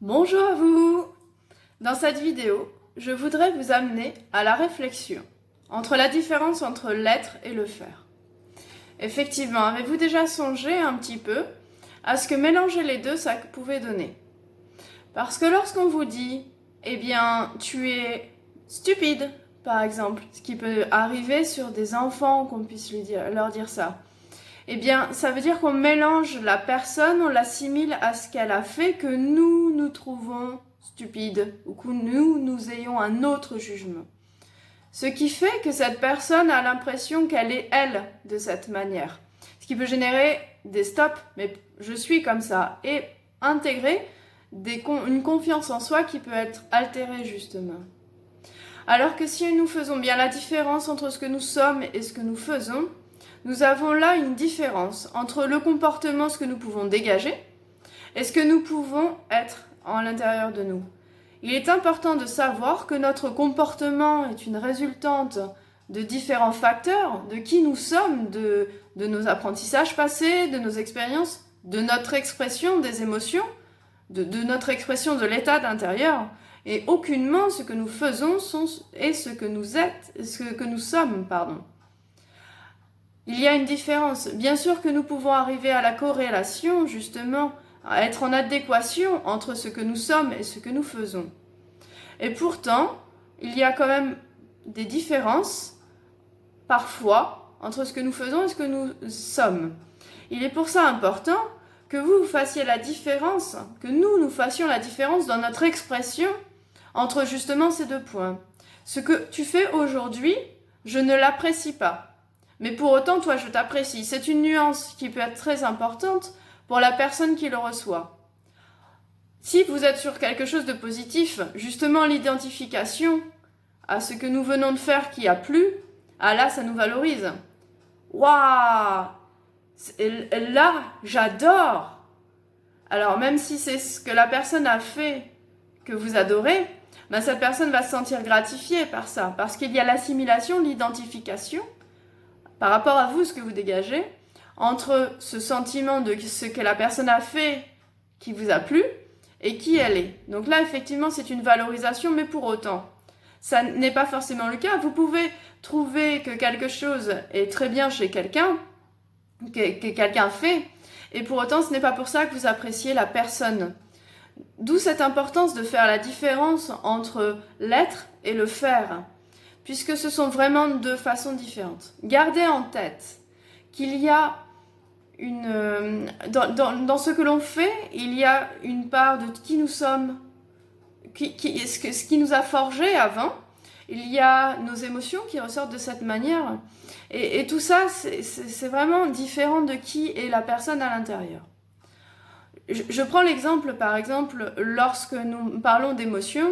Bonjour à vous! Dans cette vidéo, je voudrais vous amener à la réflexion entre la différence entre l'être et le faire. Effectivement, avez-vous déjà songé un petit peu à ce que mélanger les deux, ça pouvait donner? Parce que lorsqu'on vous dit, eh bien, tu es stupide, par exemple, ce qui peut arriver sur des enfants qu'on puisse leur dire ça, eh bien, ça veut dire qu'on mélange la personne, on l'assimile à ce qu'elle a fait que nous trouvons stupide ou que nous ayons un autre jugement. Ce qui fait que cette personne a l'impression qu'elle est elle de cette manière. Ce qui peut générer des stops, mais je suis comme ça, et intégrer une confiance en soi qui peut être altérée justement. Alors que si nous faisons bien la différence entre ce que nous sommes et ce que nous faisons, nous avons là une différence entre le comportement, ce que nous pouvons dégager, et ce que nous pouvons être à l'intérieur de nous. Il est important de savoir que notre comportement est une résultante de différents facteurs, de qui nous sommes, de nos apprentissages passés, de nos expériences, de notre expression des émotions, de notre expression de l'état d'intérieur, et aucunement ce que nous faisons est ce que nous sommes. Il y a une différence. Bien sûr que nous pouvons arriver à la corrélation, justement, à être en adéquation entre ce que nous sommes et ce que nous faisons. Et pourtant, il y a quand même des différences, parfois, entre ce que nous faisons et ce que nous sommes. Il est pour ça important que vous fassiez la différence, que nous fassions la différence dans notre expression entre justement ces deux points. Ce que tu fais aujourd'hui, je ne l'apprécie pas. Mais pour autant, toi, je t'apprécie. C'est une nuance qui peut être très importante pour la personne qui le reçoit. Si vous êtes sur quelque chose de positif, justement l'identification à ce que nous venons de faire qui a plu, ah là, ça nous valorise. Waouh! Là, j'adore! Alors, même si c'est ce que la personne a fait que vous adorez, ben, cette personne va se sentir gratifiée par ça, parce qu'il y a l'assimilation, l'identification, par rapport à vous, ce que vous dégagez, entre ce sentiment de ce que la personne a fait qui vous a plu et qui elle est. Donc là, effectivement, c'est une valorisation, mais pour autant, ça n'est pas forcément le cas. Vous pouvez trouver que quelque chose est très bien chez quelqu'un, que quelqu'un fait, et pour autant, ce n'est pas pour ça que vous appréciez la personne. D'où cette importance de faire la différence entre l'être et le faire, puisque ce sont vraiment deux façons différentes. Gardez en tête qu'il y a dans ce que l'on fait, il y a une part de qui nous sommes, ce qui nous a forgé avant. Il y a nos émotions qui ressortent de cette manière. Et tout ça, c'est vraiment différent de qui est la personne à l'intérieur. Je prends l'exemple, par exemple, lorsque nous parlons d'émotions,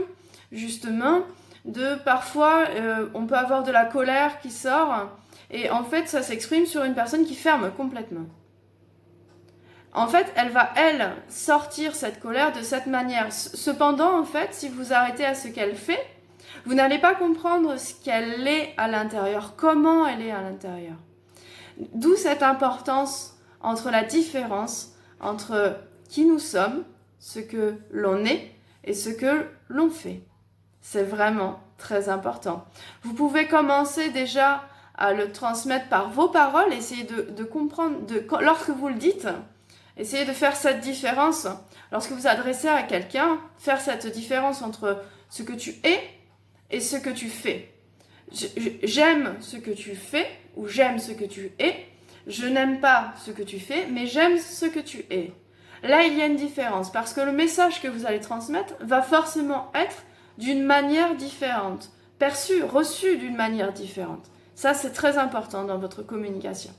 justement, parfois, on peut avoir de la colère qui sort, et en fait, ça s'exprime sur une personne qui ferme complètement. En fait, elle va, sortir cette colère de cette manière. Cependant, en fait, si vous arrêtez à ce qu'elle fait, vous n'allez pas comprendre ce qu'elle est à l'intérieur, comment elle est à l'intérieur. D'où cette importance entre la différence entre qui nous sommes, ce que l'on est et ce que l'on fait. C'est vraiment très important. Vous pouvez commencer déjà à le transmettre par vos paroles, essayez de comprendre, lorsque vous le dites, essayez de faire cette différence. Lorsque vous adressez à quelqu'un, faire cette différence entre ce que tu es et ce que tu fais. J'aime ce que tu fais ou j'aime ce que tu es. Je n'aime pas ce que tu fais, mais j'aime ce que tu es. Là, il y a une différence parce que le message que vous allez transmettre va forcément être d'une manière différente, perçu, reçu d'une manière différente. Ça, c'est très important dans votre communication.